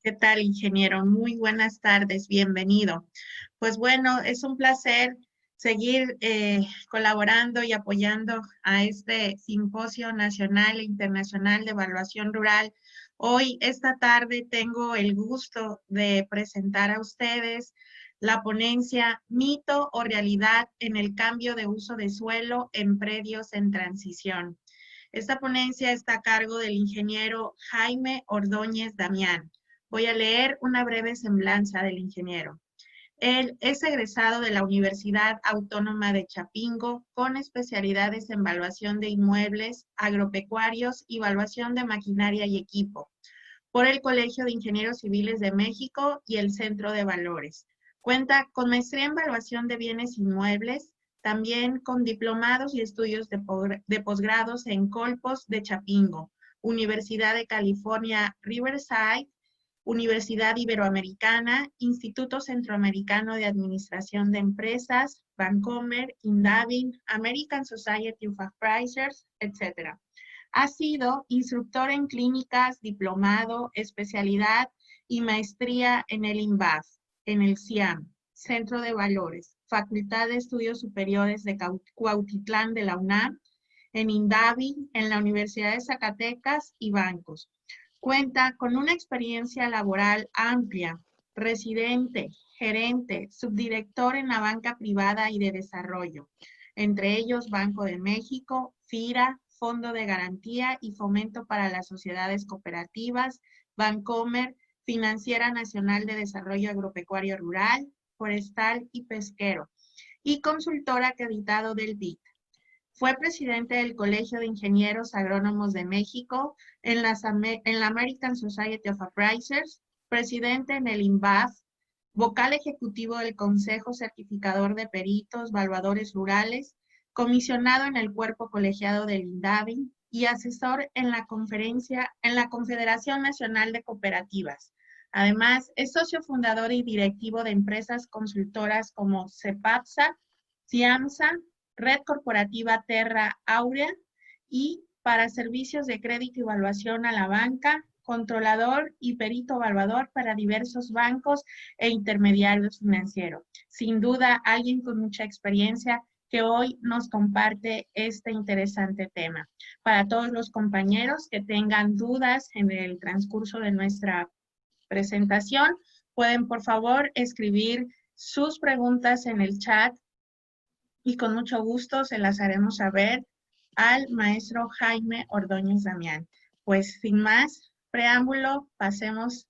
¿Qué tal, ingeniero? Muy buenas tardes, bienvenido. Pues bueno, es un placer seguir colaborando y apoyando a este Simposio Nacional e Internacional de Evaluación Rural. Hoy, esta tarde, tengo el gusto de presentar a ustedes la ponencia Mito o Realidad en el Cambio de Uso de Suelo en Predios en Transición. Esta ponencia está a cargo del ingeniero Jaime Ordóñez Damián. Voy a leer una breve semblanza del ingeniero. Él es egresado de la Universidad Autónoma de Chapingo con especialidades en evaluación de inmuebles, agropecuarios y evaluación de maquinaria y equipo, por el Colegio de Ingenieros Civiles de México y el Centro de Valores. Cuenta con maestría en evaluación de bienes inmuebles, también con diplomados y estudios de posgrados en Colpos de Chapingo, Universidad de California, Riverside, Universidad Iberoamericana, Instituto Centroamericano de Administración de Empresas, Vancomer, Indavi, American Society of Appraisers, etc. Ha sido instructor en clínicas, diplomado, especialidad y maestría en el INVAF, en el CIAM, Centro de Valores, Facultad de Estudios Superiores de Cuautitlán de la UNAM, en INDAVI, en la Universidad de Zacatecas y bancos. Cuenta con una experiencia laboral amplia, residente, gerente, subdirector en la banca privada y de desarrollo, entre ellos Banco de México, FIRA, Fondo de Garantía y Fomento para las Sociedades Cooperativas, Bancomer, Financiera Nacional de Desarrollo Agropecuario Rural, Forestal y Pesquero, y consultor acreditado del BID. Fue presidente del Colegio de Ingenieros Agrónomos de México, en la American Society of Appraisers, presidente en el INVAF, vocal ejecutivo del Consejo Certificador de Peritos, Evaluadores Rurales, comisionado en el cuerpo colegiado del INDAVI y asesor en la Confederación Nacional de Cooperativas. Además, es socio fundador y directivo de empresas consultoras como CEPAPSA, CIAMSA, Red Corporativa Terra Aurea y para servicios de crédito y evaluación a la banca, controlador y perito evaluador para diversos bancos e intermediarios financieros. Sin duda, alguien con mucha experiencia que hoy nos comparte este interesante tema. Para todos los compañeros que tengan dudas en el transcurso de nuestra presentación, pueden por favor escribir sus preguntas en el chat y con mucho gusto se las haremos saber al maestro Jaime Ordóñez Damián. Pues sin más preámbulo, pasemos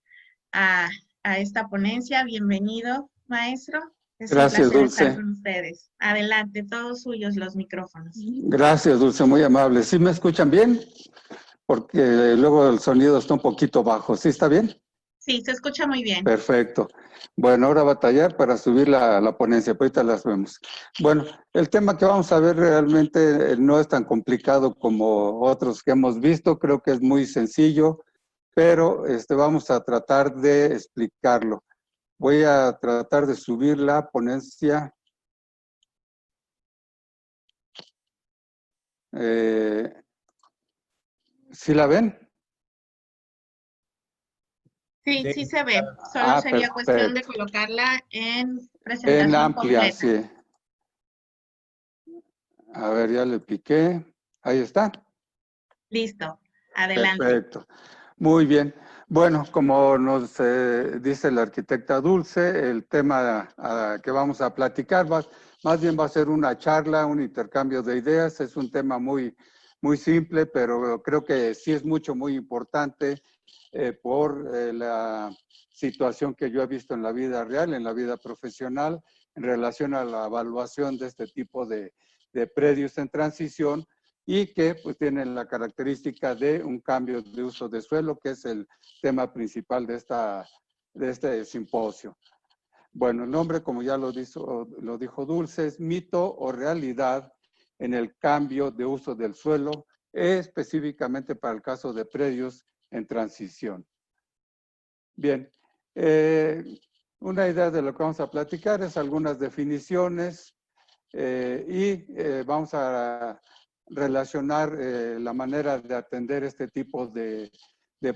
a, a esta ponencia. Bienvenido, maestro. Es un Gracias, placer estar Dulce. con ustedes. Adelante, todos suyos los micrófonos. Gracias, Dulce, muy amable. ¿Sí me escuchan bien? Porque luego el sonido está un poquito bajo. ¿Sí está bien? Sí, se escucha muy bien. Perfecto. Bueno, ahora batallar para subir la ponencia, pues ahorita las vemos. Bueno, el tema que vamos a ver realmente no es tan complicado como otros que hemos visto, creo que es muy sencillo, pero vamos a tratar de explicarlo. Voy a tratar de subir la ponencia. ¿Sí la ven? Sí, sí se ve. Solo sería cuestión de colocarla en presentación en amplia, completa. sí. A ver, ya le piqué. Ahí está. Listo. Adelante. Perfecto. Muy bien. Bueno, como nos dice la arquitecta Dulce, el tema que vamos a platicar más bien va a ser una charla, un intercambio de ideas. Es un tema muy simple, pero creo que sí es muy importante por la situación que yo he visto en la vida real, en la vida profesional, en relación a la evaluación de este tipo de predios en transición y que pues tienen la característica de un cambio de uso de suelo, que es el tema principal de este simposio. Bueno, el nombre, como ya lo dijo Dulce, es Mito o Realidad en el cambio de uso del suelo, específicamente para el caso de predios en transición. Bien, una idea de lo que vamos a platicar es algunas definiciones vamos a relacionar la manera de atender este tipo de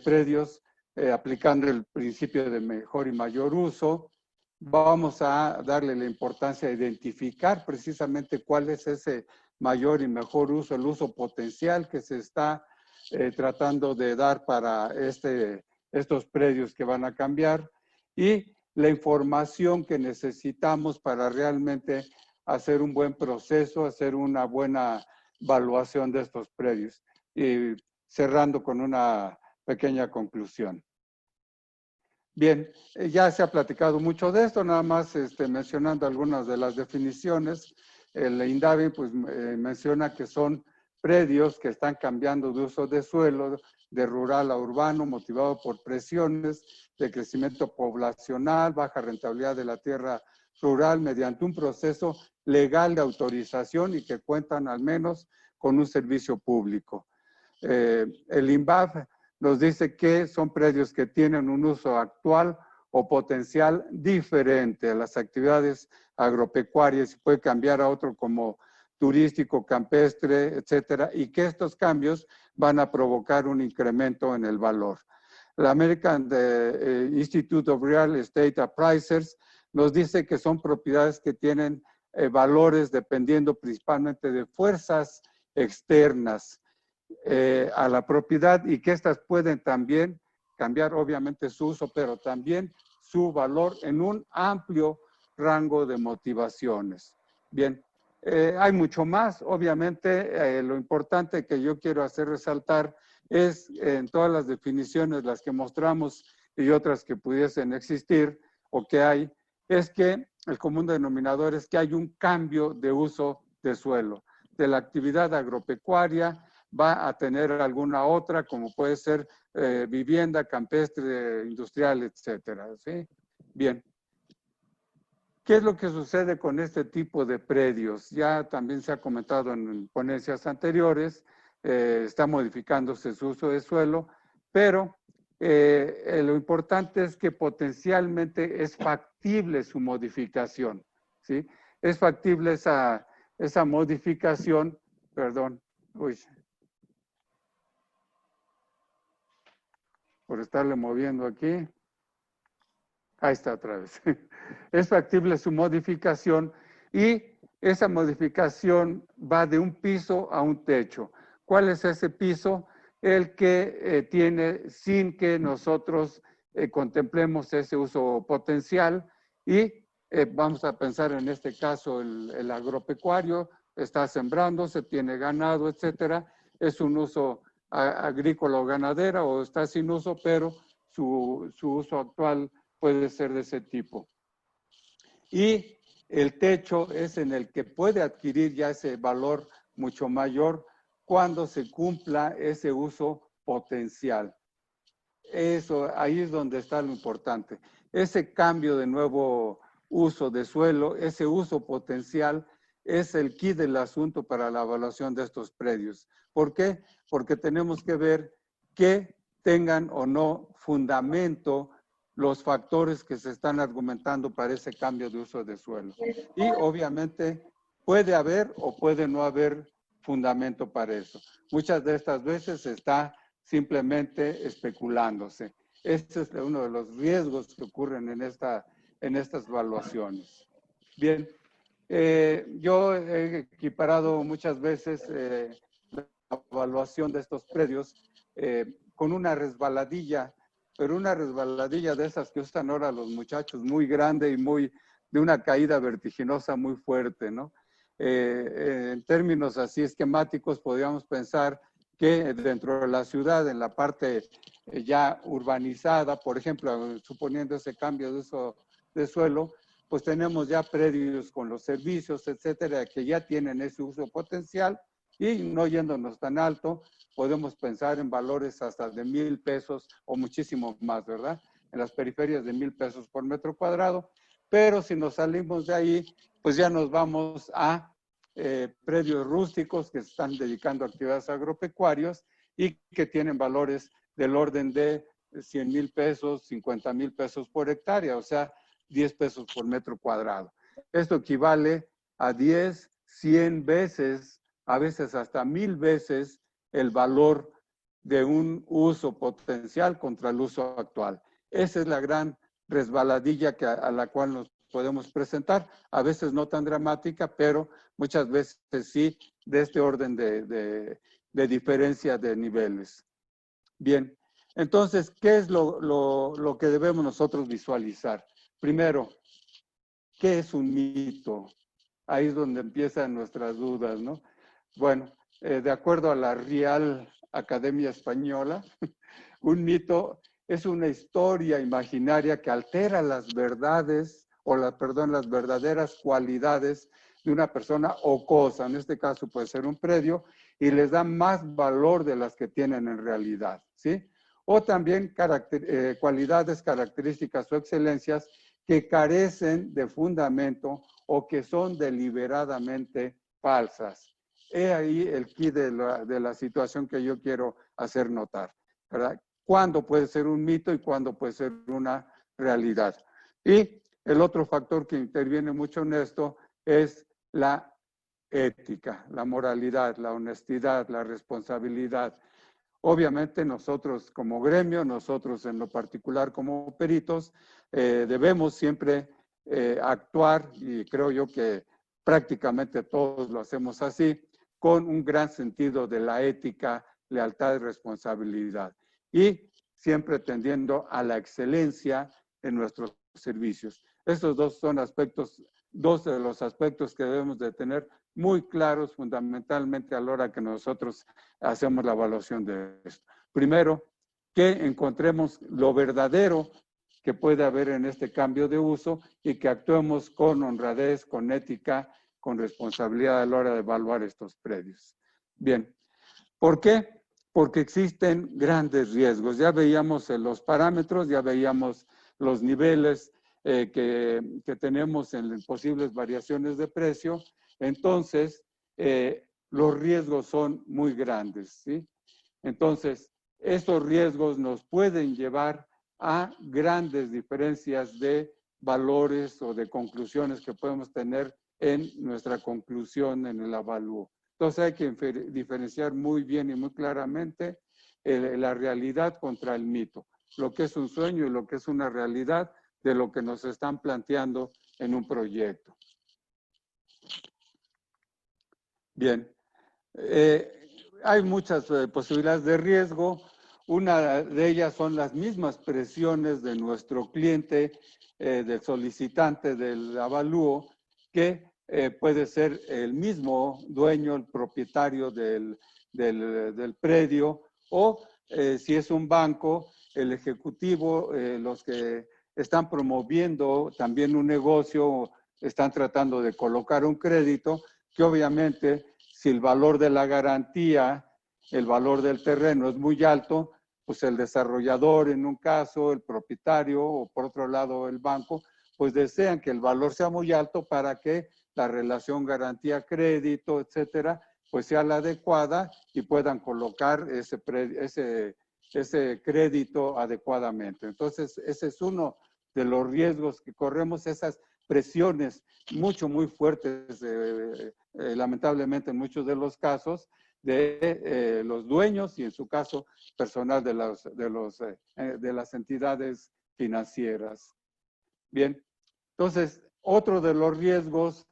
predios aplicando el principio de mejor y mayor uso. Vamos a darle la importancia a identificar precisamente cuál es ese mayor y mejor uso, el uso potencial que se está tratando de dar para estos predios que van a cambiar, y la información que necesitamos para realmente hacer un buen proceso, hacer una buena evaluación de estos predios. Y cerrando con una pequeña conclusión. Bien, ya se ha platicado mucho de esto, nada más mencionando algunas de las definiciones. El INDAVI pues, menciona que son predios que están cambiando de uso de suelo, de rural a urbano, motivado por presiones de crecimiento poblacional, baja rentabilidad de la tierra rural, mediante un proceso legal de autorización y que cuentan al menos con un servicio público. El INVAF nos dice que son predios que tienen un uso actual o potencial diferente a las actividades agropecuarias y puede cambiar a otro como turístico, campestre, etcétera, y que estos cambios van a provocar un incremento en el valor. La American Institute of Real Estate Appraisers nos dice que son propiedades que tienen valores dependiendo principalmente de fuerzas externas a la propiedad y que estas pueden también cambiar obviamente su uso, pero también su valor en un amplio rango de motivaciones. Bien, hay mucho más. Obviamente, lo importante que yo quiero hacer resaltar es en todas las definiciones, las que mostramos y otras que pudiesen existir o que hay, es que el común denominador es que hay un cambio de uso de suelo, de la actividad agropecuaria va a tener alguna otra, como puede ser vivienda, campestre, industrial, etcétera, ¿sí? Bien. ¿Qué es lo que sucede con este tipo de predios? Ya también se ha comentado en ponencias anteriores, está modificándose su uso de suelo, pero lo importante es que potencialmente es factible su modificación, ¿sí? Es factible esa modificación, perdón, uy, por estarle moviendo aquí. Ahí está otra vez. Es factible su modificación y esa modificación va de un piso a un techo. ¿Cuál es ese piso? El que tiene sin que nosotros contemplemos ese uso potencial y vamos a pensar en este caso el agropecuario, está sembrando, se tiene ganado, etcétera. Es un uso agrícola o ganadera o está sin uso, pero su uso actual puede ser de ese tipo. Y el techo es en el que puede adquirir ya ese valor mucho mayor cuando se cumpla ese uso potencial. Eso, ahí es donde está lo importante. Ese cambio de nuevo uso de suelo, ese uso potencial, es el key del asunto para la evaluación de estos predios. ¿Por qué? Porque tenemos que ver que tengan o no fundamento los factores que se están argumentando para ese cambio de uso de suelo. Y obviamente puede haber o puede no haber fundamento para eso. Muchas de estas veces está simplemente especulándose. Este es uno de los riesgos que ocurren en estas evaluaciones. Bien, yo he equiparado muchas veces la evaluación de estos predios con una resbaladilla, pero una resbaladilla de esas que usan ahora los muchachos, muy grande y de una caída vertiginosa muy fuerte, ¿no? En términos así esquemáticos, podríamos pensar que dentro de la ciudad, en la parte ya urbanizada, por ejemplo, suponiendo ese cambio de uso de suelo, pues tenemos ya predios con los servicios, etcétera, que ya tienen ese uso potencial y no yéndonos tan alto, podemos pensar en valores hasta de 1,000 pesos o muchísimo más, ¿verdad? En las periferias de 1,000 pesos por metro cuadrado, pero si nos salimos de ahí, pues ya nos vamos a predios rústicos que se están dedicando a actividades agropecuarias y que tienen valores del orden de 100,000 pesos, 50,000 pesos por hectárea, o sea, 10 pesos por metro cuadrado. Esto equivale a 10, 100 veces, a veces hasta 1,000 veces el valor de un uso potencial contra el uso actual. Esa es la gran resbaladilla a la cual nos podemos presentar, a veces no tan dramática, pero muchas veces sí de este orden de diferencia de niveles. Bien, entonces, ¿qué es lo que debemos nosotros visualizar? Primero, ¿qué es un mito? Ahí es donde empiezan nuestras dudas, ¿no? Bueno, de acuerdo a la Real Academia Española, un mito es una historia imaginaria que altera las verdades, las verdaderas cualidades de una persona o cosa, en este caso puede ser un predio, y les da más valor de las que tienen en realidad, ¿sí? O también cualidades, características o excelencias que carecen de fundamento o que son deliberadamente falsas. He ahí el quid de la situación que yo quiero hacer notar, ¿verdad? ¿Cuándo puede ser un mito y cuándo puede ser una realidad? Y el otro factor que interviene mucho en esto es la ética, la moralidad, la honestidad, la responsabilidad. Obviamente nosotros como gremio, nosotros en lo particular como peritos, debemos siempre actuar, y creo yo que prácticamente todos lo hacemos así, con un gran sentido de la ética, lealtad y responsabilidad. Y siempre tendiendo a la excelencia en nuestros servicios. Estos dos son dos de los aspectos que debemos de tener muy claros fundamentalmente a la hora que nosotros hacemos la evaluación de esto. Primero, que encontremos lo verdadero que puede haber en este cambio de uso y que actuemos con honradez, con ética, con responsabilidad a la hora de evaluar estos predios. Bien, ¿por qué? Porque existen grandes riesgos. Ya veíamos los parámetros, ya veíamos los niveles que tenemos en posibles variaciones de precio. Entonces, los riesgos son muy grandes, ¿sí? Entonces, estos riesgos nos pueden llevar a grandes diferencias de valores o de conclusiones que podemos tener en nuestra conclusión en el avalúo. Entonces, hay que diferenciar muy bien y muy claramente la realidad contra el mito, lo que es un sueño y lo que es una realidad de lo que nos están planteando en un proyecto. Bien, hay muchas posibilidades de riesgo. Una de ellas son las mismas presiones de nuestro cliente, del solicitante del avalúo, que puede ser el mismo dueño, el propietario del predio, o si es un banco, el ejecutivo, los que están promoviendo también un negocio, están tratando de colocar un crédito, que obviamente si el valor de la garantía, el valor del terreno es muy alto, pues el desarrollador en un caso, el propietario o por otro lado el banco, pues desean que el valor sea muy alto para que la relación garantía-crédito, etcétera, pues sea la adecuada y puedan colocar ese crédito adecuadamente. Entonces, ese es uno de los riesgos que corremos, esas presiones muy fuertes, lamentablemente en muchos de los casos, de los dueños y en su caso personal de las entidades financieras. Bien, entonces, otro de los riesgos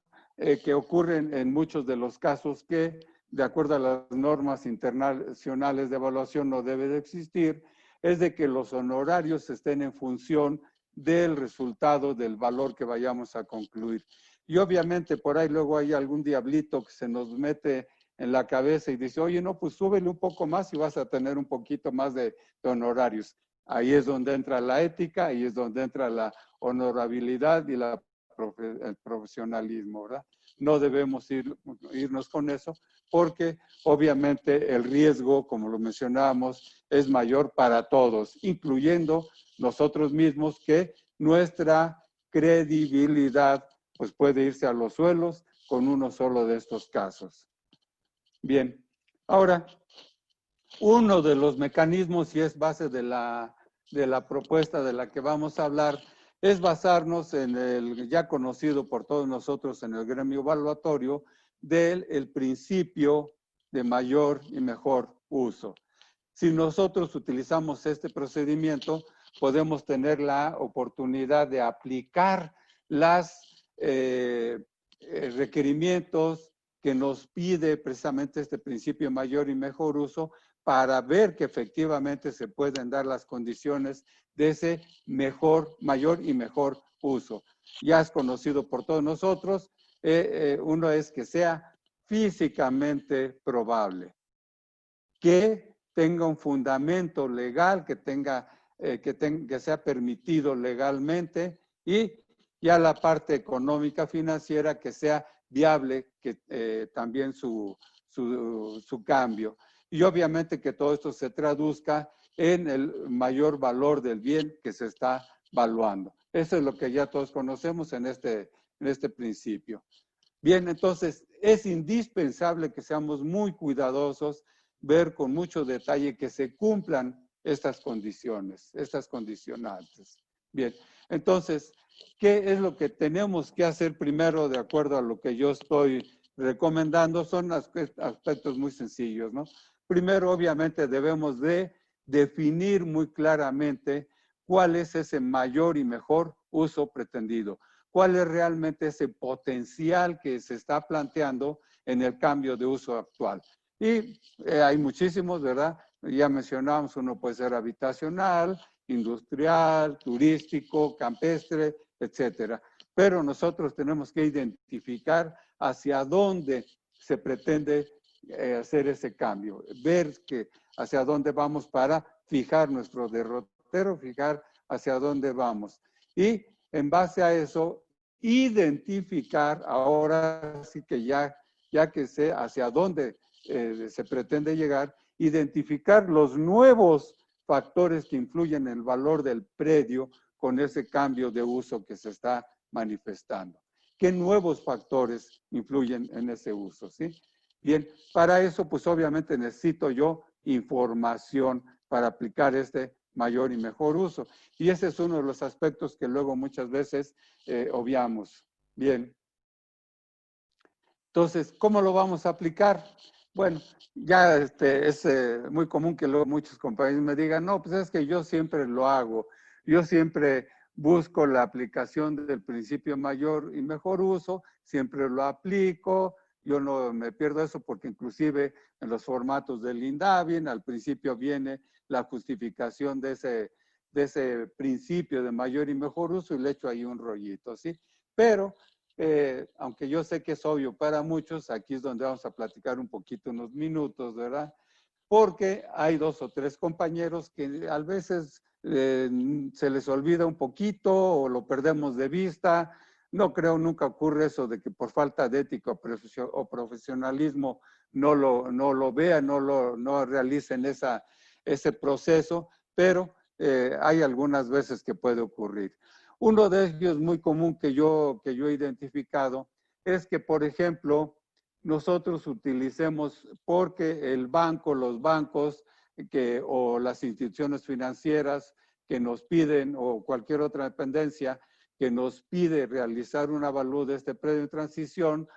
que ocurren en muchos de los casos que, de acuerdo a las normas internacionales de evaluación, no debe de existir, es de que los honorarios estén en función del resultado, del valor que vayamos a concluir. Y obviamente por ahí luego hay algún diablito que se nos mete en la cabeza y dice, oye, no, pues súbele un poco más y vas a tener un poquito más de honorarios. Ahí es donde entra la ética, ahí es donde entra la honorabilidad y el profesionalismo, ¿verdad? No debemos irnos con eso porque obviamente el riesgo, como lo mencionábamos, es mayor para todos, incluyendo nosotros mismos, que nuestra credibilidad pues puede irse a los suelos con uno solo de estos casos. Bien, ahora, uno de los mecanismos, y es base de la propuesta de la que vamos a hablar, es basarnos en el ya conocido por todos nosotros en el gremio evaluatorio del principio de mayor y mejor uso. Si nosotros utilizamos este procedimiento, podemos tener la oportunidad de aplicar los requerimientos que nos pide precisamente este principio de mayor y mejor uso para ver que efectivamente se pueden dar las condiciones de ese mayor y mejor uso. Ya es conocido por todos nosotros, uno es que sea físicamente probable, que tenga un fundamento legal, que sea permitido legalmente, y ya la parte económica financiera que sea viable, que también su cambio. Y obviamente que todo esto se traduzca en el mayor valor del bien que se está valuando. Eso es lo que ya todos conocemos en este principio. Bien, entonces es indispensable que seamos muy cuidadosos, ver con mucho detalle que se cumplan estas condiciones, estas condicionantes. Bien, entonces, ¿qué es lo que tenemos que hacer primero de acuerdo a lo que yo estoy recomendando? Son aspectos muy sencillos, ¿no? Primero, obviamente, debemos de definir muy claramente cuál es ese mayor y mejor uso pretendido. ¿Cuál es realmente ese potencial que se está planteando en el cambio de uso actual? Y hay muchísimos, ¿verdad? Ya mencionamos, uno puede ser habitacional, industrial, turístico, campestre, etcétera. Pero nosotros tenemos que identificar hacia dónde se pretende hacer ese cambio, ver hacia dónde vamos para fijar nuestro derrotero, fijar hacia dónde vamos. Y en base a eso, identificar, ahora sí que ya que sé hacia dónde se pretende llegar, identificar los nuevos factores que influyen en el valor del predio con ese cambio de uso que se está manifestando. ¿Qué nuevos factores influyen en ese uso? ¿Sí? Bien, para eso, pues obviamente necesito yo información para aplicar este mayor y mejor uso. Y ese es uno de los aspectos que luego muchas veces obviamos. Bien. Entonces, ¿cómo lo vamos a aplicar? Bueno, ya es muy común que luego muchos compañeros me digan, no, pues es que yo siempre lo hago. Yo siempre busco la aplicación del principio mayor y mejor uso, siempre lo aplico. Yo no me pierdo eso porque inclusive en los formatos del INDABIN al principio viene la justificación de ese principio de mayor y mejor uso y le echo ahí un rollito, ¿sí? Pero, aunque yo sé que es obvio para muchos, aquí es donde vamos a platicar un poquito, unos minutos, ¿verdad? Porque hay 2 o 3 compañeros que a veces se les olvida un poquito o lo perdemos de vista. No creo nunca ocurre eso de que por falta de ética o profesionalismo no lo vean, no realicen ese proceso, pero hay algunas veces que puede ocurrir. Uno de ellos muy común que yo he identificado es que, por ejemplo, nosotros utilicemos porque el banco, los bancos o las instituciones financieras que nos piden o cualquier otra dependencia que nos pide realizar un avalúo de este predio de transición,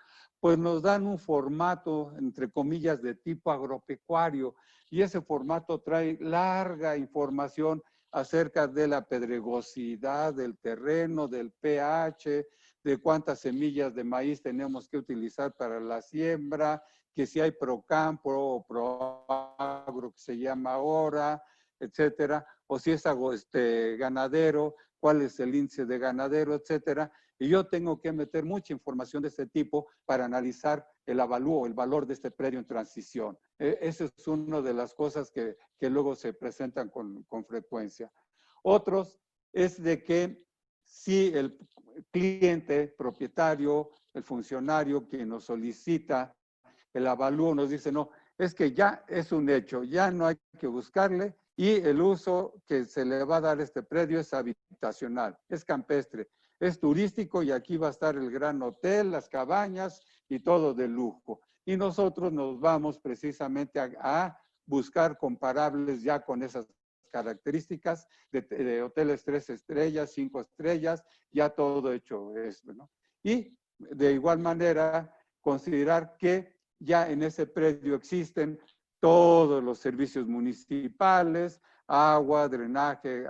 pues nos dan un formato, entre comillas, de tipo agropecuario y ese formato trae larga información acerca de la pedregosidad del terreno, del pH, de cuántas semillas de maíz tenemos que utilizar para la siembra, que si hay procampo o proagro que se llama ahora, etcétera, o si es ganadero, cuál es el índice de ganadero, etcétera. Y yo tengo que meter mucha información de este tipo para analizar el avalúo, el valor de este predio en transición. Esa es una de las cosas que luego se presentan con frecuencia. Otros es de que si el cliente, propietario, el funcionario que nos solicita el avalúo nos dice, no, es que ya es un hecho, ya no hay que buscarle y el uso que se le va a dar a este predio es habitacional, es campestre, es turístico y aquí va a estar el gran hotel, las cabañas y todo de lujo. Y nosotros nos vamos precisamente a buscar comparables ya con esas características de hoteles 3 estrellas, 5 estrellas, ya todo hecho esto, ¿no? Y de igual manera considerar que ya en ese predio existen todos los servicios municipales, agua, drenaje,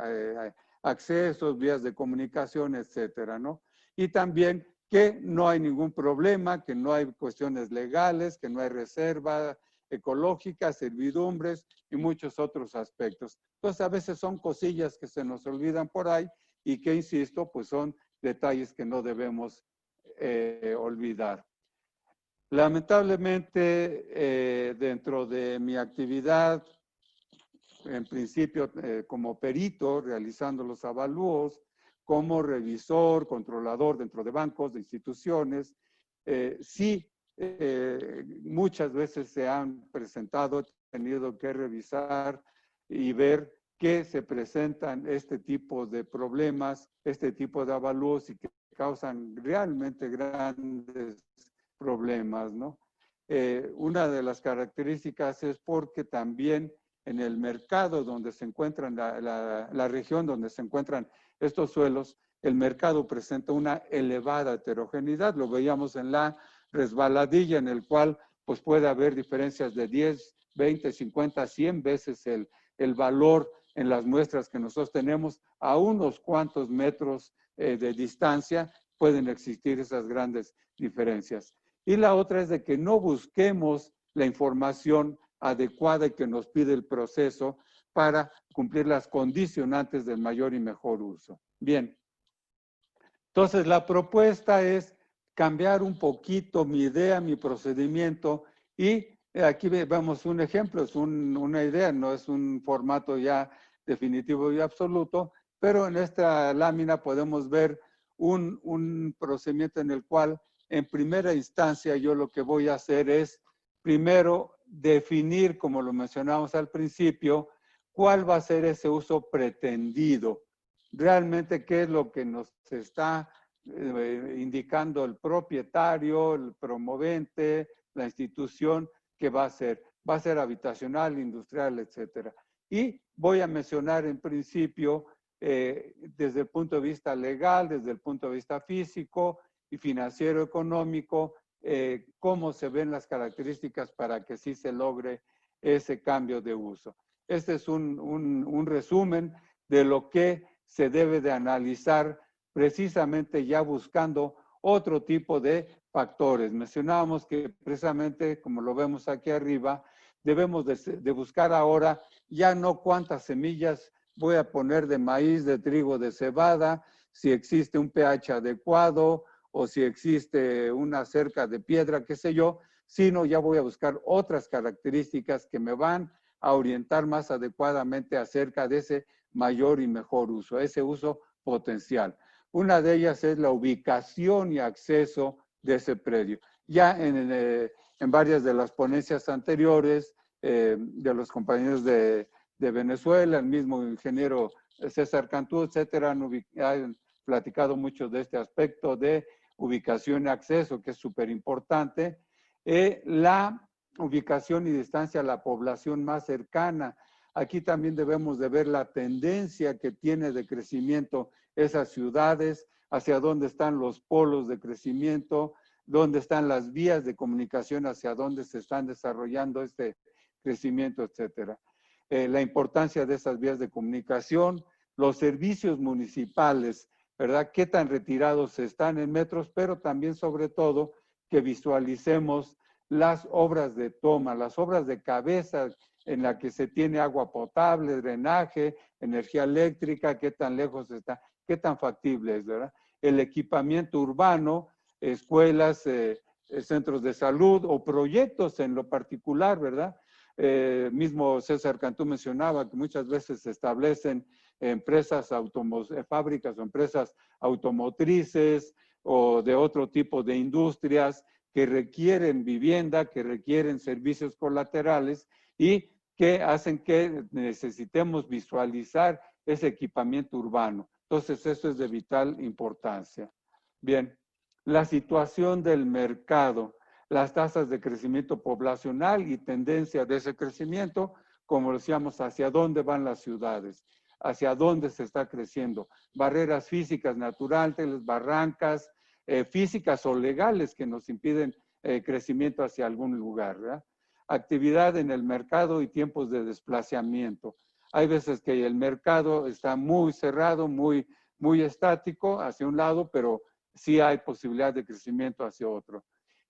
accesos, vías de comunicación, etcétera, ¿no? Y también que no hay ningún problema, que no hay cuestiones legales, que no hay reserva ecológica, servidumbres y muchos otros aspectos. Entonces, a veces son cosillas que se nos olvidan por ahí y que, insisto, pues son detalles que no debemos olvidar. Lamentablemente, dentro de mi actividad, en principio como perito, realizando los avalúos, como revisor, controlador dentro de bancos, de instituciones, sí, muchas veces se han presentado, he tenido que revisar y ver que se presentan este tipo de problemas, este tipo de avalúos y que causan realmente grandes problemas, ¿no? Una de las características es porque también en el mercado donde se encuentran, la región donde se encuentran estos suelos, el mercado presenta una elevada heterogeneidad. Lo veíamos en la resbaladilla, en el cual pues puede haber diferencias de 10, 20, 50, 100 veces el valor en las muestras que nosotros tenemos. A unos cuantos metros de distancia pueden existir esas grandes diferencias. Y la otra es de que no busquemos la información adecuada y que nos pide el proceso para cumplir las condicionantes del mayor y mejor uso. Bien, entonces la propuesta es cambiar un poquito mi idea, mi procedimiento, y aquí vemos un ejemplo, es una idea, no es un formato ya definitivo y absoluto, pero en esta lámina podemos ver un procedimiento en el cual en primera instancia yo lo que voy a hacer es primero definir, como lo mencionamos al principio, cuál va a ser ese uso pretendido. Realmente qué es lo que nos está indicando el propietario, el promovente, la institución que va a ser. Va a ser habitacional, industrial, etcétera. Y voy a mencionar en principio desde el punto de vista legal, desde el punto de vista físico y financiero económico, cómo se ven las características para que sí se logre ese cambio de uso. Este es un resumen de lo que se debe de analizar precisamente ya buscando otro tipo de factores. Mencionábamos que precisamente, como lo vemos aquí arriba, debemos de buscar ahora ya no cuántas semillas voy a poner de maíz, de trigo, de cebada, si existe un pH adecuado o si existe una cerca de piedra, qué sé yo, sino ya voy a buscar otras características que me van a orientar más adecuadamente acerca de ese mayor y mejor uso, ese uso potencial. Una de ellas es la ubicación y acceso de ese predio. Ya en varias de las ponencias anteriores de los compañeros de Venezuela, el mismo ingeniero César Cantú, etcétera, han platicado mucho de este aspecto de ubicación y acceso, que es súper importante. La ubicación y distancia a la población más cercana. Aquí también debemos de ver la tendencia que tiene de crecimiento esas ciudades, hacia dónde están los polos de crecimiento, dónde están las vías de comunicación, hacia dónde se están desarrollando este crecimiento, etcétera. La importancia de esas vías de comunicación, los servicios municipales, ¿verdad? Qué tan retirados están en metros, pero también sobre todo que visualicemos las obras de toma, las obras de cabeza en la que se tiene agua potable, drenaje, energía eléctrica, qué tan lejos está, qué tan factible es, ¿verdad? El equipamiento urbano, escuelas, centros de salud o proyectos en lo particular, ¿verdad? Mismo César Cantú mencionaba que muchas veces se establecen empresas, fábricas o empresas automotrices o de otro tipo de industrias que requieren vivienda, que requieren servicios colaterales y que hacen que necesitemos visualizar ese equipamiento urbano. Entonces, eso es de vital importancia. Bien, la situación del mercado, las tasas de crecimiento poblacional y tendencia de ese crecimiento, como decíamos, hacia dónde van las ciudades, hacia dónde se está creciendo. Barreras físicas naturales, barrancas, físicas o legales que nos impiden crecimiento hacia algún lugar, ¿verdad? actividad en el mercado y tiempos de desplazamiento. Hay veces que el mercado está muy cerrado, muy estático hacia un lado, pero sí hay posibilidad de crecimiento hacia otro.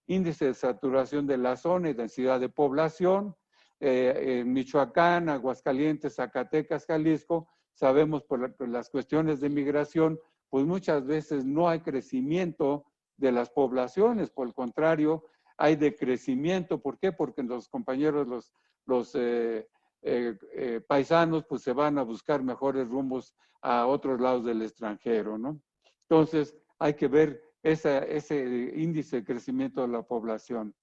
Índice de saturación de la zona y densidad de población. En Michoacán, Aguascalientes, Zacatecas, Jalisco, sabemos por las cuestiones de migración, pues muchas veces no hay crecimiento de las poblaciones, por el contrario, hay decrecimiento. ¿Por qué? Porque los compañeros, los paisanos, pues se van a buscar mejores rumbos a otros lados del extranjero, ¿no? Entonces, hay que ver ese índice de crecimiento de la población.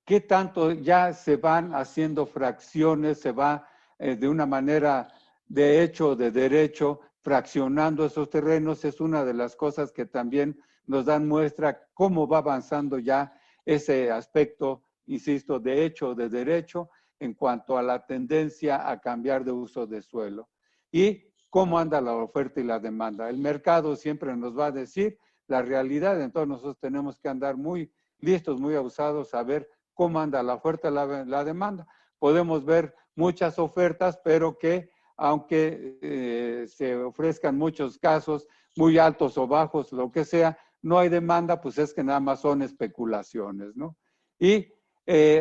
¿Qué tanto ya se van haciendo fracciones, se va de una manera de hecho, de derecho, fraccionando esos terrenos? Es una de las cosas que también nos dan muestra cómo va avanzando ya ese aspecto, insisto, de hecho, de derecho, en cuanto a la tendencia a cambiar de uso de suelo. Y cómo anda la oferta y la demanda. El mercado siempre nos va a decir la realidad, entonces nosotros tenemos que andar muy listos, muy abusados, a ver cómo anda la oferta y la demanda. Podemos ver muchas ofertas, pero que aunque se ofrezcan muchos casos, muy altos o bajos, lo que sea, no hay demanda, pues es que nada más son especulaciones, ¿no? Y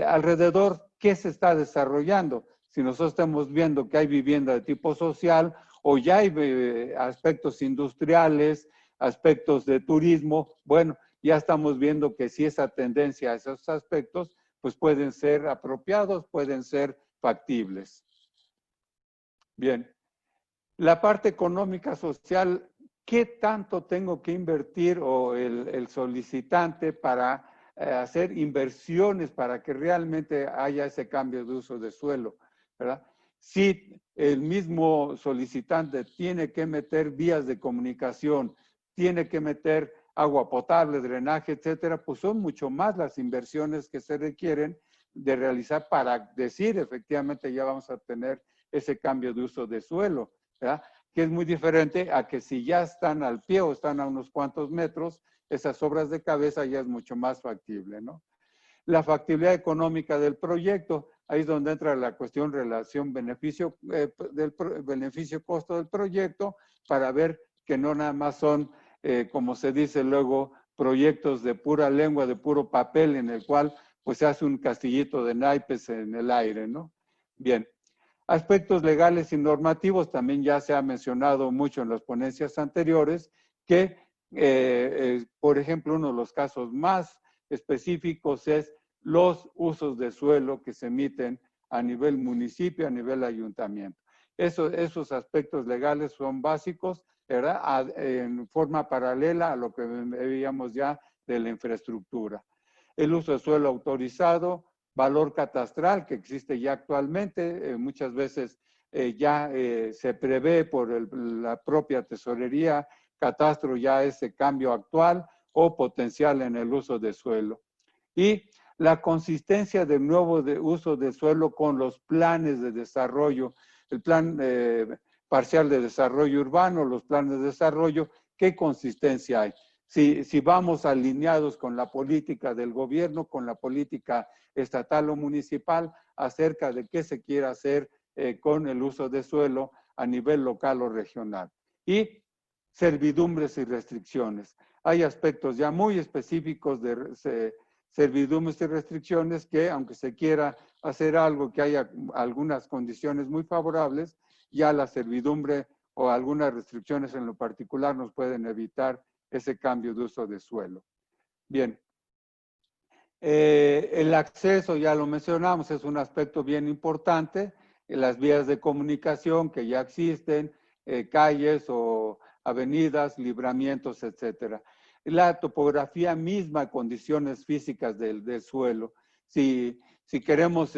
alrededor, ¿qué se está desarrollando? Si nosotros estamos viendo que hay vivienda de tipo social o ya hay aspectos industriales, aspectos de turismo, bueno, ya estamos viendo que si esa tendencia a esos aspectos, pues pueden ser apropiados, pueden ser factibles. Bien, la parte económica social, ¿qué tanto tengo que invertir o el solicitante para hacer inversiones para que realmente haya ese cambio de uso de suelo, ¿verdad? Si el mismo solicitante tiene que meter vías de comunicación, tiene que meter agua potable, drenaje, etcétera, pues son mucho más las inversiones que se requieren de realizar para decir efectivamente ya vamos a tener ese cambio de uso de suelo, ¿verdad? Que es muy diferente a que si ya están al pie o están a unos cuantos metros, esas obras de cabeza ya es mucho más factible, ¿no? La factibilidad económica del proyecto, ahí es donde entra la cuestión relación beneficio, beneficio-costo del proyecto, para ver que no nada más son, como se dice luego, proyectos de pura lengua, de puro papel, en el cual pues se hace un castillito de naipes en el aire, ¿no? Bien. Aspectos legales y normativos, también ya se ha mencionado mucho en las ponencias anteriores, que, por ejemplo, uno de los casos más específicos es los usos de suelo que se emiten a nivel municipio, a nivel ayuntamiento. Esos aspectos legales son básicos, ¿verdad? En forma paralela a lo que veíamos ya de la infraestructura. El uso de suelo autorizado, valor catastral que existe ya actualmente, muchas veces ya se prevé por la propia tesorería, catastro ya ese cambio actual o potencial en el uso de suelo. Y la consistencia del nuevo uso de suelo con los planes de desarrollo, el plan parcial de desarrollo urbano, los planes de desarrollo, ¿qué consistencia hay? Si vamos alineados con la política del gobierno, con la política estatal o municipal, acerca de qué se quiere hacer con el uso de suelo a nivel local o regional. Y servidumbres y restricciones. Hay aspectos ya muy específicos de servidumbres y restricciones que, aunque se quiera hacer algo que haya algunas condiciones muy favorables, ya la servidumbre o algunas restricciones en lo particular nos pueden evitar ese cambio de uso de suelo. Bien. El acceso, ya lo mencionamos, es un aspecto bien importante. Las vías de comunicación que ya existen, calles o avenidas, libramientos, etcétera. La topografía misma, condiciones físicas del suelo. Si queremos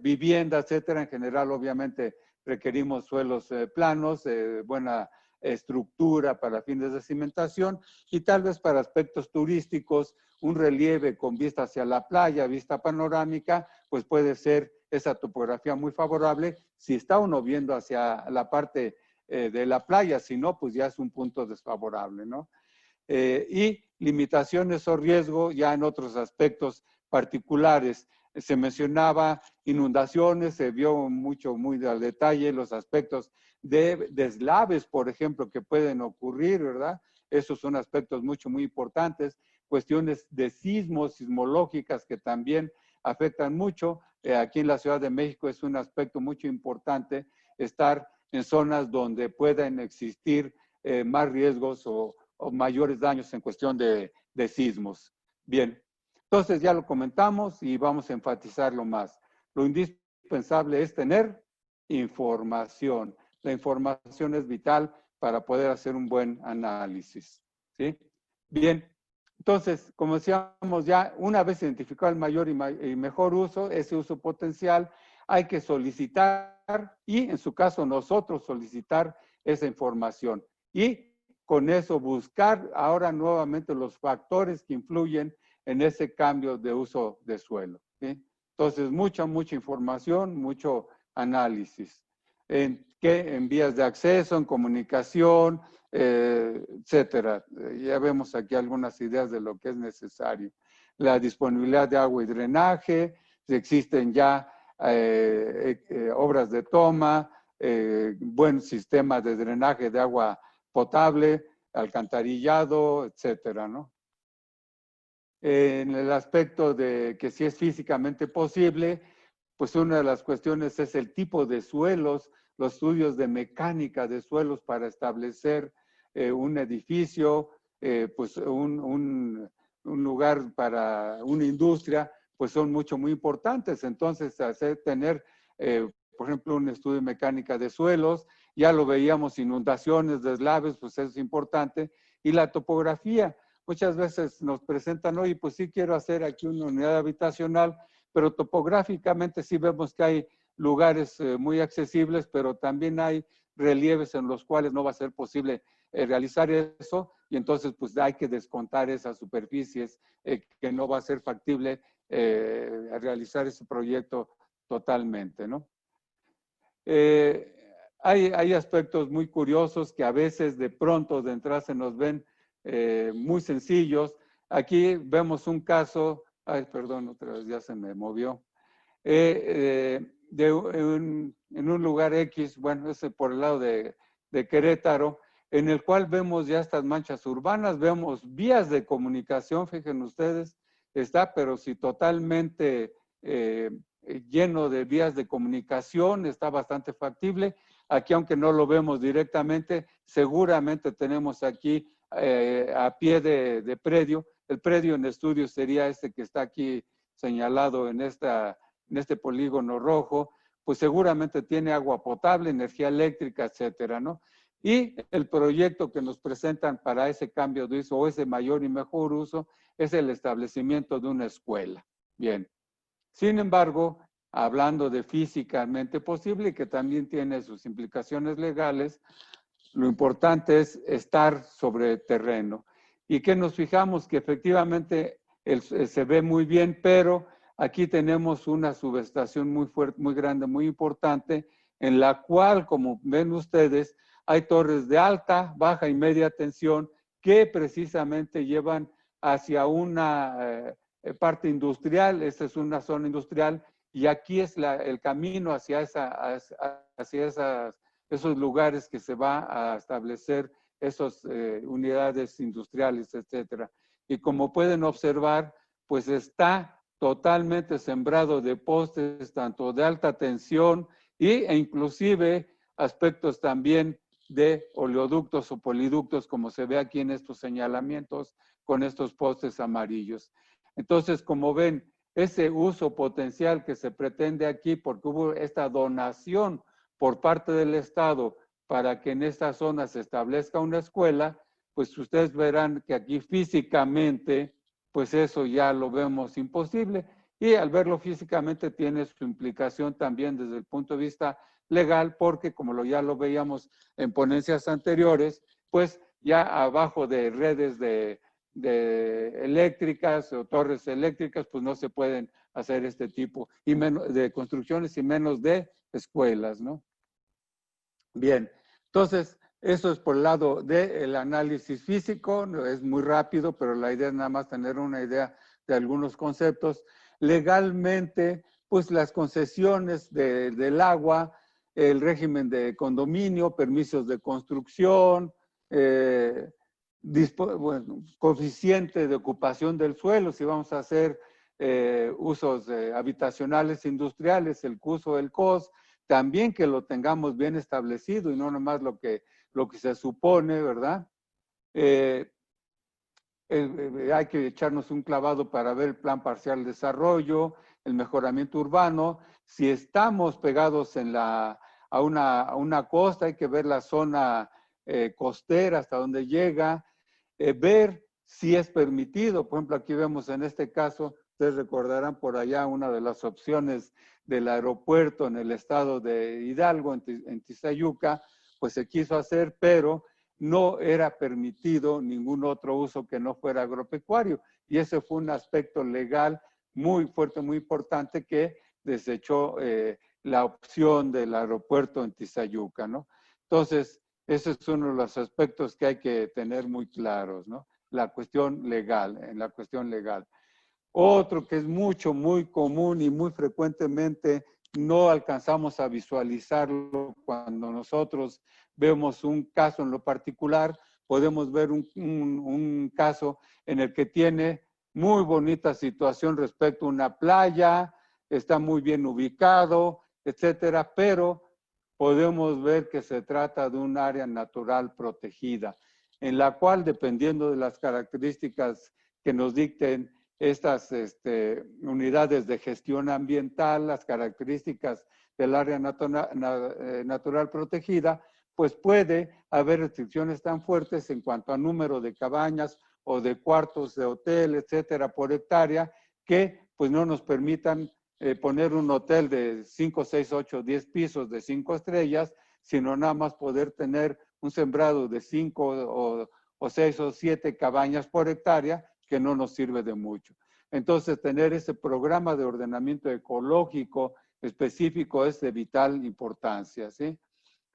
vivienda, etcétera, en general, obviamente, requerimos suelos planos, buena estructura para fines de cimentación y tal vez para aspectos turísticos, un relieve con vista hacia la playa, vista panorámica, pues puede ser esa topografía muy favorable si está uno viendo hacia la parte de la playa, si no, pues ya es un punto desfavorable, ¿no? Y limitaciones o riesgo ya en otros aspectos particulares, se mencionaba inundaciones, se vio muy al detalle los aspectos de deslaves, por ejemplo, que pueden ocurrir, ¿verdad? Esos son aspectos muy importantes. Cuestiones de sismos, sismológicas que también afectan mucho. Aquí en la Ciudad de México es un aspecto mucho importante estar en zonas donde puedan existir más riesgos o mayores daños en cuestión de sismos. Bien, entonces ya lo comentamos y vamos a enfatizarlo más. Lo indispensable es tener información. La información es vital para poder hacer un buen análisis, ¿sí? Bien, entonces, como decíamos ya, una vez identificado el mayor y mejor uso, ese uso potencial, hay que solicitar y, en su caso, nosotros solicitar esa información. Y con eso buscar ahora nuevamente los factores que influyen en ese cambio de uso de suelo, ¿sí? Entonces, mucha información, mucho análisis. En vías de acceso, en comunicación, etcétera. Ya vemos aquí algunas ideas de lo que es necesario. La disponibilidad de agua y drenaje, existen ya obras de toma, buen sistema de drenaje de agua potable, alcantarillado, etcétera, ¿no? En el aspecto de que si es físicamente posible, pues una de las cuestiones es el tipo de suelos, los estudios de mecánica de suelos para establecer un edificio, pues un lugar para una industria, pues son muy importantes. Entonces, tener, por ejemplo, un estudio de mecánica de suelos, ya lo veíamos, inundaciones, deslaves, pues eso es importante. Y la topografía, muchas veces nos presentan, oye, pues sí quiero hacer aquí una unidad habitacional, pero topográficamente sí vemos que hay lugares muy accesibles, pero también hay relieves en los cuales no va a ser posible realizar eso, y entonces pues hay que descontar esas superficies que no va a ser factible realizar ese proyecto totalmente, ¿no? Hay aspectos muy curiosos que a veces de pronto de entrada se nos ven muy sencillos. Aquí vemos un caso, ay, perdón, otra vez ya se me movió, en un lugar X, bueno, ese por el lado de Querétaro, en el cual vemos ya estas manchas urbanas, vemos vías de comunicación, fíjense ustedes, está, pero sí totalmente lleno de vías de comunicación, está bastante factible. Aquí, aunque no lo vemos directamente, seguramente tenemos aquí a pie de predio. El predio en estudio sería este que está aquí señalado en este polígono rojo, pues seguramente tiene agua potable, energía eléctrica, etcétera, ¿no? Y el proyecto que nos presentan para ese cambio de uso o ese mayor y mejor uso es el establecimiento de una escuela. Bien. Sin embargo, hablando de físicamente posible, que también tiene sus implicaciones legales, lo importante es estar sobre terreno. Y que nos fijamos que efectivamente se ve muy bien, pero aquí tenemos una subestación muy fuerte, muy grande, muy importante, en la cual, como ven ustedes, hay torres de alta, baja y media tensión que precisamente llevan hacia una parte industrial. Esta es una zona industrial y aquí es el camino hacia esos lugares que se va a establecer esas unidades industriales, etcétera. Y como pueden observar, pues está totalmente sembrado de postes, tanto de alta tensión e inclusive aspectos también de oleoductos o poliductos, como se ve aquí en estos señalamientos con estos postes amarillos. Entonces, como ven, ese uso potencial que se pretende aquí, porque hubo esta donación por parte del Estado para que en esta zona se establezca una escuela, pues ustedes verán que aquí físicamente, pues eso ya lo vemos imposible. Y al verlo físicamente tiene su implicación también desde el punto de vista legal, porque como ya lo veíamos en ponencias anteriores, pues ya abajo de redes de eléctricas o torres eléctricas, pues no se pueden hacer este tipo de construcciones y menos de escuelas, ¿no? Bien, entonces, eso es por el lado del análisis físico, es muy rápido, pero la idea es nada más tener una idea de algunos conceptos. legalmente, pues las concesiones del agua, el régimen de condominio, permisos de construcción, bueno, coeficiente de ocupación del suelo, si vamos a hacer usos habitacionales industriales, el CUS o el COS, también que lo tengamos bien establecido y no nomás lo que se supone, ¿verdad? Hay que echarnos un clavado para ver el plan parcial de desarrollo, el mejoramiento urbano. Si estamos pegados a una costa, hay que ver la zona costera hasta donde llega, ver si es permitido. Por ejemplo, aquí vemos en este caso, ustedes recordarán por allá una de las opciones del aeropuerto en el estado de Hidalgo, en Tizayuca, pues se quiso hacer, pero no era permitido ningún otro uso que no fuera agropecuario. Y ese fue un aspecto legal muy fuerte, muy importante que desechó la opción del aeropuerto en Tizayuca, ¿no? Entonces, ese es uno de los aspectos que hay que tener muy claros, ¿no? La cuestión legal, en la cuestión legal. Otro que es muy común y muy frecuentemente no alcanzamos a visualizarlo cuando nosotros vemos un caso en lo particular, podemos ver un caso en el que tiene muy bonita situación respecto a una playa, está muy bien ubicado, etcétera, pero podemos ver que se trata de un área natural protegida, en la cual, dependiendo de las características que nos dicten estas unidades de gestión ambiental, las características del área natural protegida, pues puede haber restricciones tan fuertes en cuanto a número de cabañas o de cuartos de hotel, etcétera, por hectárea, que pues no nos permitan poner un hotel de 5, 6, 8, 10 pisos de 5 estrellas, sino nada más poder tener un sembrado de 5 o 6 o 7 cabañas por hectárea, que no nos sirve de mucho. Entonces, tener ese programa de ordenamiento ecológico específico es de vital importancia, ¿sí?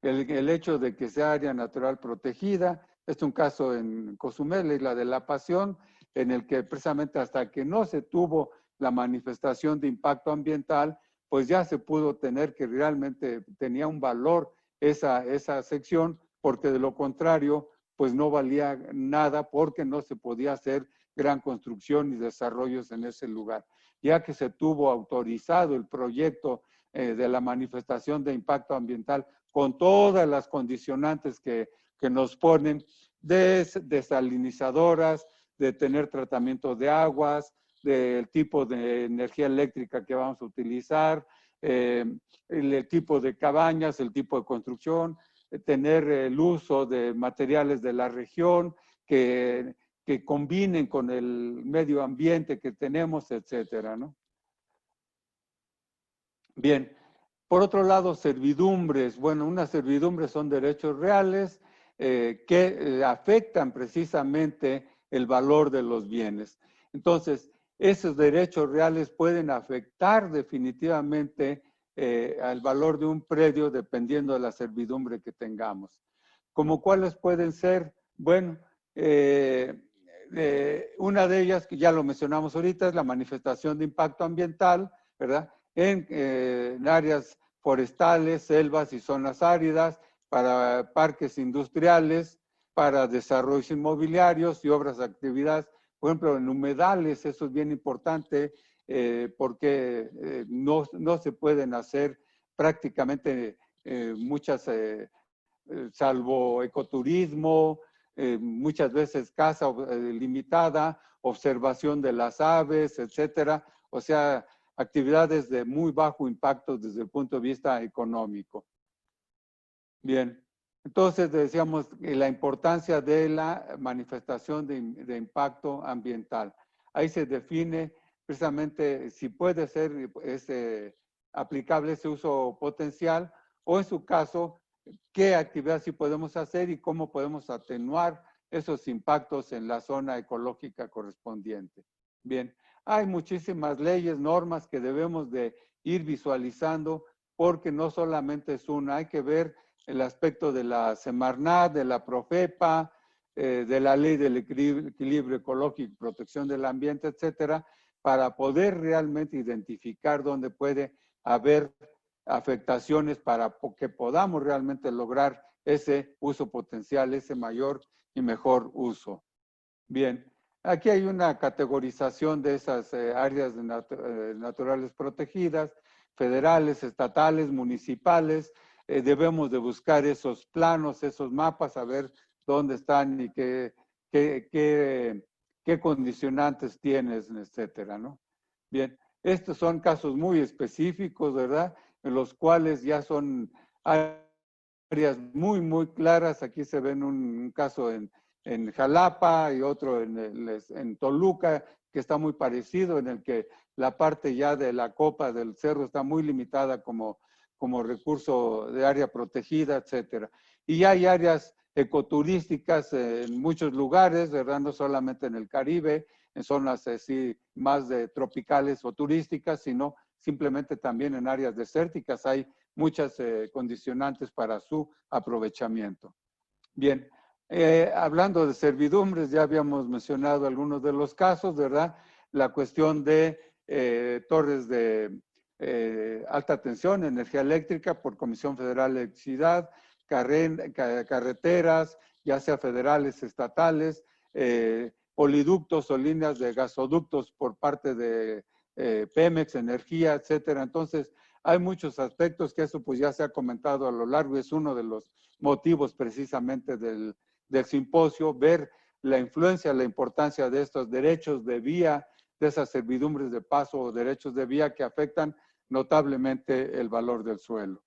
El hecho de que sea área natural protegida, es un caso en Cozumel, la Isla de la Pasión, en el que precisamente hasta que no se tuvo la manifestación de impacto ambiental, pues ya se pudo tener que realmente tenía un valor esa sección, porque de lo contrario, pues no valía nada porque no se podía hacer gran construcción y desarrollos en ese lugar. Ya que se tuvo autorizado el proyecto de la manifestación de impacto ambiental con todas las condicionantes que nos ponen, de desalinizadoras, de tener tratamiento de aguas, del tipo de energía eléctrica que vamos a utilizar, el tipo de cabañas, el tipo de construcción, tener el uso de materiales de la región que combinen con el medio ambiente que tenemos, etcétera, ¿no? Bien, por otro lado, servidumbres. Bueno, unas servidumbres son derechos reales que afectan precisamente el valor de los bienes. Entonces, esos derechos reales pueden afectar definitivamente al valor de un predio dependiendo de la servidumbre que tengamos. ¿Como cuáles pueden ser? Bueno, una de ellas, que ya lo mencionamos ahorita, es la manifestación de impacto ambiental, ¿verdad? En áreas forestales, selvas y zonas áridas, para parques industriales, para desarrollos inmobiliarios y obras de actividades. Por ejemplo, en humedales, eso es bien importante porque no se pueden hacer prácticamente muchas, salvo ecoturismo, muchas veces caza limitada, observación de las aves, etcétera. O sea, actividades de muy bajo impacto desde el punto de vista económico. Bien, entonces decíamos la importancia de la manifestación de impacto ambiental. Ahí se define precisamente si puede ser aplicable ese uso potencial o en su caso, qué actividad sí podemos hacer y cómo podemos atenuar esos impactos en la zona ecológica correspondiente. Bien, hay muchísimas leyes, normas que debemos de ir visualizando porque no solamente es una, hay que ver el aspecto de la Semarnat, de la Profepa, de la Ley del Equilibrio Ecológico y Protección del Ambiente, etcétera, para poder realmente identificar dónde puede haber afectaciones para que podamos realmente lograr ese uso potencial, ese mayor y mejor uso. Bien, aquí hay una categorización de esas áreas naturales protegidas, federales, estatales, municipales. Debemos de buscar esos planos, esos mapas, a ver dónde están y qué condicionantes tienes, etcétera, ¿no? Bien, estos son casos muy específicos, ¿verdad? En los cuales ya son áreas muy, muy claras. Aquí se ven un caso en Jalapa y otro en Toluca, que está muy parecido, en el que la parte ya de la copa del cerro está muy limitada como recurso de área protegida, etcétera. Y ya hay áreas ecoturísticas en muchos lugares, ¿verdad? No solamente en el Caribe, en zonas así más tropicales o turísticas, sino simplemente también en áreas desérticas hay muchas condicionantes para su aprovechamiento. Bien, hablando de servidumbres, ya habíamos mencionado algunos de los casos, ¿verdad? La cuestión de torres de alta tensión, energía eléctrica por Comisión Federal de Electricidad, carreteras, ya sea federales, estatales, poliductos o líneas de gasoductos por parte de Pemex, Energía, etcétera. Entonces, hay muchos aspectos que eso pues ya se ha comentado a lo largo, es uno de los motivos precisamente del simposio, ver la influencia, la importancia de estos derechos de vía, de esas servidumbres de paso o derechos de vía que afectan notablemente el valor del suelo.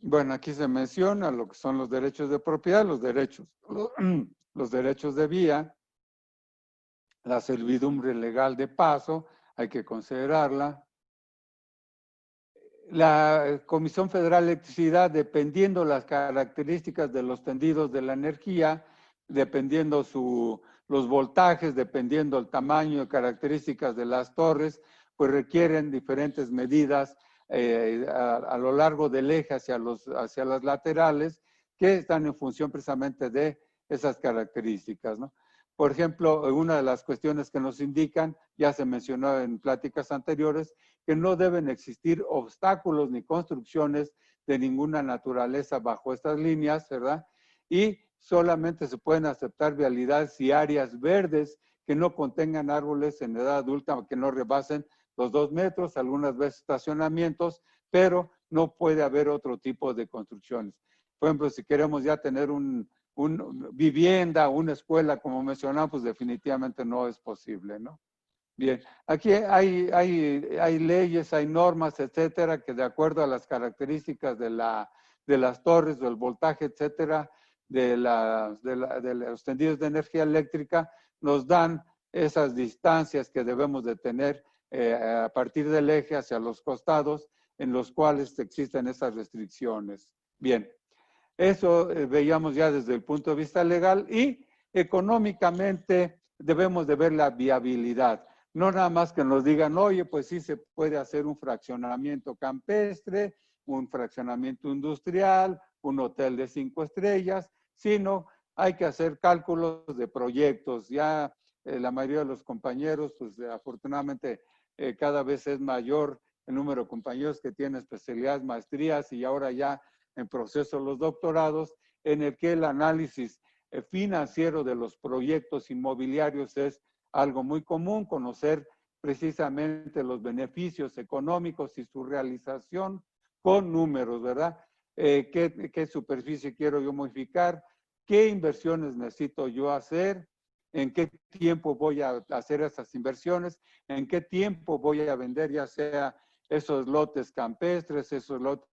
Bueno, aquí se menciona lo que son los derechos de propiedad, los derechos de vía, la servidumbre legal de paso, hay que considerarla. La Comisión Federal de Electricidad, dependiendo las características de los tendidos de la energía, dependiendo los voltajes, dependiendo el tamaño y características de las torres, pues requieren diferentes medidas a lo largo del eje hacia las laterales, que están en función precisamente de esas características, ¿no? Por ejemplo, una de las cuestiones que nos indican, ya se mencionó en pláticas anteriores, que no deben existir obstáculos ni construcciones de ninguna naturaleza bajo estas líneas, ¿verdad? Y solamente se pueden aceptar vialidades y áreas verdes que no contengan árboles en edad adulta, que no rebasen los 2 metros, algunas veces estacionamientos, pero no puede haber otro tipo de construcciones. Por ejemplo, si queremos ya tener una vivienda, una escuela, como mencionamos, pues definitivamente no es posible, ¿no? Bien, aquí hay leyes, hay normas, etcétera, que de acuerdo a las características de las torres, del voltaje, etcétera, de los tendidos de energía eléctrica, nos dan esas distancias que debemos de tener a partir del eje hacia los costados, en los cuales existen esas restricciones. Bien, eso veíamos ya desde el punto de vista legal, y económicamente debemos de ver la viabilidad. No nada más que nos digan, oye, pues sí se puede hacer un fraccionamiento campestre, un fraccionamiento industrial, un hotel de 5 estrellas, sino hay que hacer cálculos de proyectos. Ya la mayoría de los compañeros, pues afortunadamente cada vez es mayor el número de compañeros que tienen especialidades, maestrías y ahora ya en proceso los doctorados, en el que el análisis financiero de los proyectos inmobiliarios es algo muy común, conocer precisamente los beneficios económicos y su realización con números, ¿verdad? ¿Qué superficie quiero yo modificar? ¿Qué inversiones necesito yo hacer? ¿En qué tiempo voy a hacer esas inversiones? ¿En qué tiempo voy a vender ya sea esos lotes campestres, esos lotes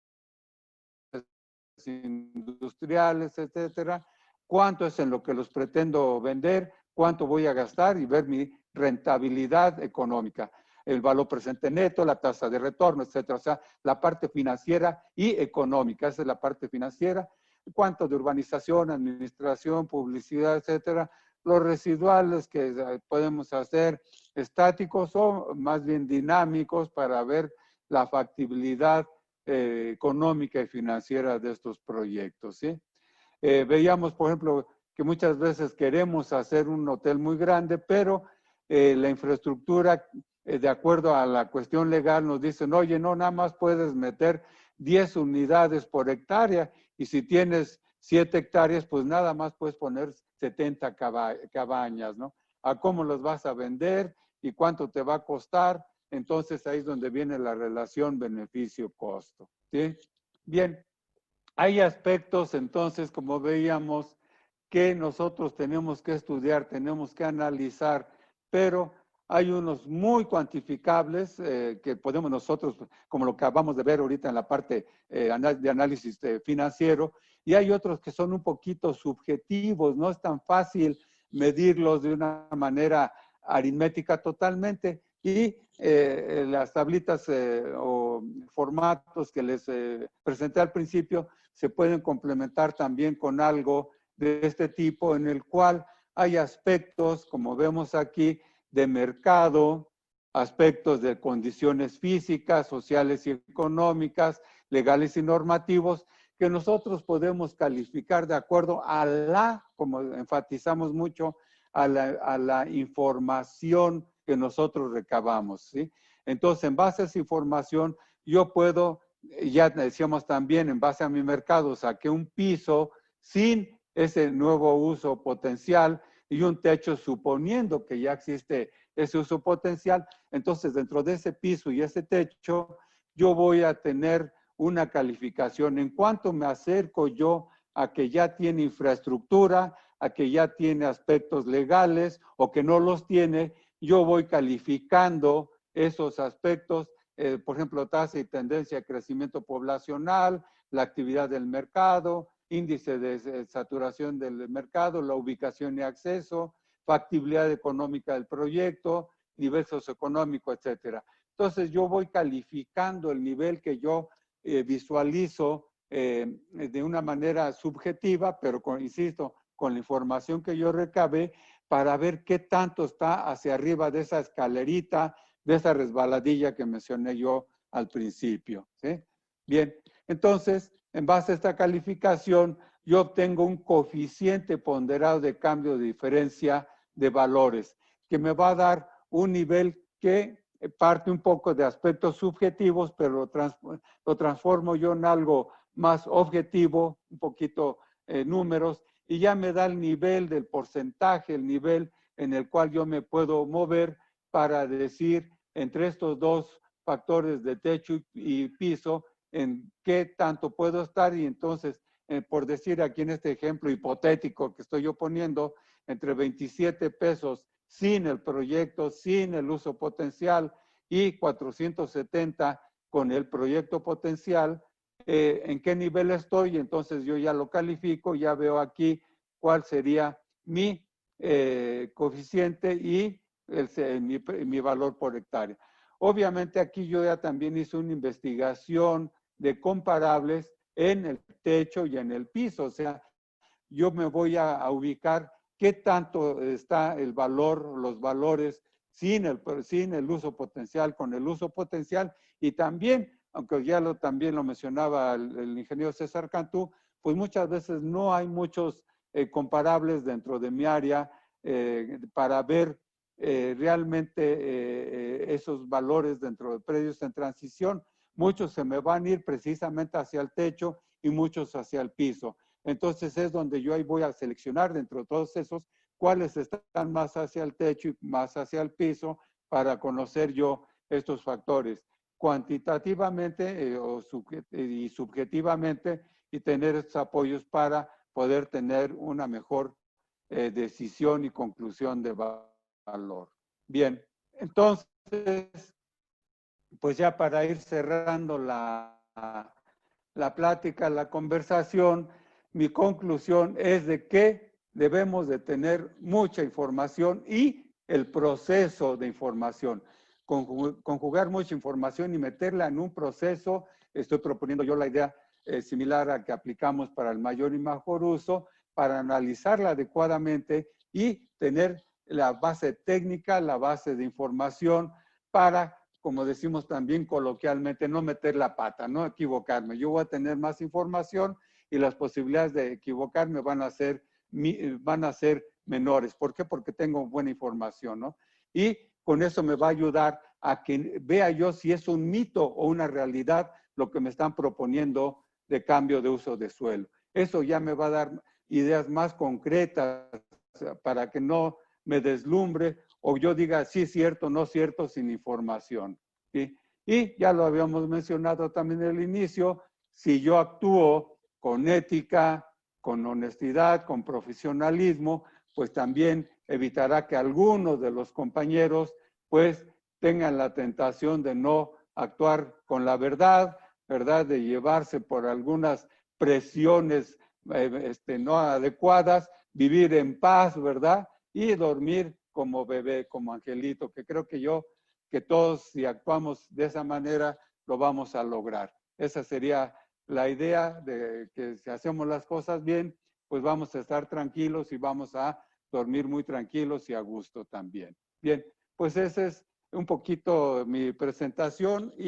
industriales, etcétera? ¿Cuánto es en lo que los pretendo vender? ¿Cuánto voy a gastar? Y ver mi rentabilidad económica, el valor presente neto, la tasa de retorno, etcétera. O sea, la parte financiera y económica, esa es la parte financiera. ¿Cuánto de urbanización, administración, publicidad, etcétera? Los residuales que podemos hacer estáticos o más bien dinámicos para ver la factibilidad económica y financiera de estos proyectos, ¿sí? Veíamos, por ejemplo, que muchas veces queremos hacer un hotel muy grande, pero la infraestructura de acuerdo a la cuestión legal, nos dicen, oye, no, nada más puedes meter 10 unidades por hectárea, y si tienes 7 hectáreas, pues nada más puedes poner 70 cabañas, ¿no? ¿A cómo los vas a vender y cuánto te va a costar? Entonces ahí es donde viene la relación beneficio-costo, ¿sí? Bien, hay aspectos entonces, como veíamos, que nosotros tenemos que estudiar, tenemos que analizar, pero hay unos muy cuantificables que podemos nosotros, como lo que acabamos de ver ahorita en la parte de análisis financiero, y hay otros que son un poquito subjetivos, no es tan fácil medirlos de una manera aritmética totalmente, y las tablitas o formatos que les presenté al principio se pueden complementar también con algo de este tipo, en el cual hay aspectos, como vemos aquí, de mercado, aspectos de condiciones físicas, sociales y económicas, legales y normativos, que nosotros podemos calificar de acuerdo a la, como enfatizamos mucho, a la información que nosotros recabamos, ¿sí? Entonces, en base a esa información, yo puedo, ya decíamos también, en base a mi mercado, saqué un piso sin ese nuevo uso potencial y un techo suponiendo que ya existe ese uso potencial. Entonces, dentro de ese piso y ese techo, yo voy a tener una calificación. En cuanto me acerco yo a que ya tiene infraestructura, a que ya tiene aspectos legales o que no los tiene, yo voy calificando esos aspectos, por ejemplo, tasa y tendencia de crecimiento poblacional, la actividad del mercado, índice de saturación del mercado, la ubicación y acceso, factibilidad económica del proyecto, nivel socioeconómico, etcétera. Entonces, yo voy calificando el nivel que yo visualizo de una manera subjetiva, pero insisto, con la información que yo recabé, para ver qué tanto está hacia arriba de esa escalerita, de esa resbaladilla que mencioné yo al principio, ¿sí? Bien, entonces, en base a esta calificación, yo obtengo un coeficiente ponderado de cambio de diferencia de valores, que me va a dar un nivel que parte un poco de aspectos subjetivos, pero lo transformo yo en algo más objetivo, un poquito números, y ya me da el nivel del porcentaje, el nivel en el cual yo me puedo mover para decir entre estos dos factores de techo y piso, en qué tanto puedo estar, y entonces, por decir aquí en este ejemplo hipotético que estoy yo poniendo, entre 27 pesos sin el proyecto, sin el uso potencial, y 470 con el proyecto potencial, en qué nivel estoy, entonces yo ya lo califico, ya veo aquí cuál sería mi coeficiente y mi valor por hectárea. Obviamente aquí yo ya también hice una investigación de comparables en el techo y en el piso, o sea, yo me voy a ubicar qué tanto está el valor, los valores sin el uso potencial, con el uso potencial, y también, aunque ya también lo mencionaba el ingeniero César Cantú, pues muchas veces no hay muchos comparables dentro de mi área para ver realmente esos valores dentro de predios en transición. Muchos se me van a ir precisamente hacia el techo y muchos hacia el piso. Entonces es donde yo ahí voy a seleccionar dentro de todos esos cuáles están más hacia el techo y más hacia el piso para conocer yo estos factores cuantitativamente y subjetivamente, y tener estos apoyos para poder tener una mejor decisión y conclusión de valor. Bien, entonces, pues ya para ir cerrando la plática, la conversación, mi conclusión es de que debemos de tener mucha información y el proceso de información. Conjugar mucha información y meterla en un proceso. Estoy proponiendo yo la idea similar a que aplicamos para el mayor y mejor uso, para analizarla adecuadamente y tener la base técnica, la base de información para, como decimos también coloquialmente, no meter la pata, no equivocarme. Yo voy a tener más información y las posibilidades de equivocarme van a ser menores. ¿Por qué? Porque tengo buena información, ¿no? Y con eso me va a ayudar a que vea yo si es un mito o una realidad lo que me están proponiendo de cambio de uso de suelo. Eso ya me va a dar ideas más concretas para que no me deslumbre o yo diga sí cierto, no cierto, sin información. ¿Sí? Y ya lo habíamos mencionado también en el inicio, si yo actúo con ética, con honestidad, con profesionalismo, pues también evitará que algunos de los compañeros pues tengan la tentación de no actuar con la verdad, ¿verdad? De llevarse por algunas presiones no adecuadas, vivir en paz, ¿verdad? Y dormir como bebé, como angelito, que creo que todos si actuamos de esa manera lo vamos a lograr. Esa sería la idea de que si hacemos las cosas bien, pues vamos a estar tranquilos y vamos a dormir muy tranquilos y a gusto también. Bien, pues esa es un poquito mi presentación.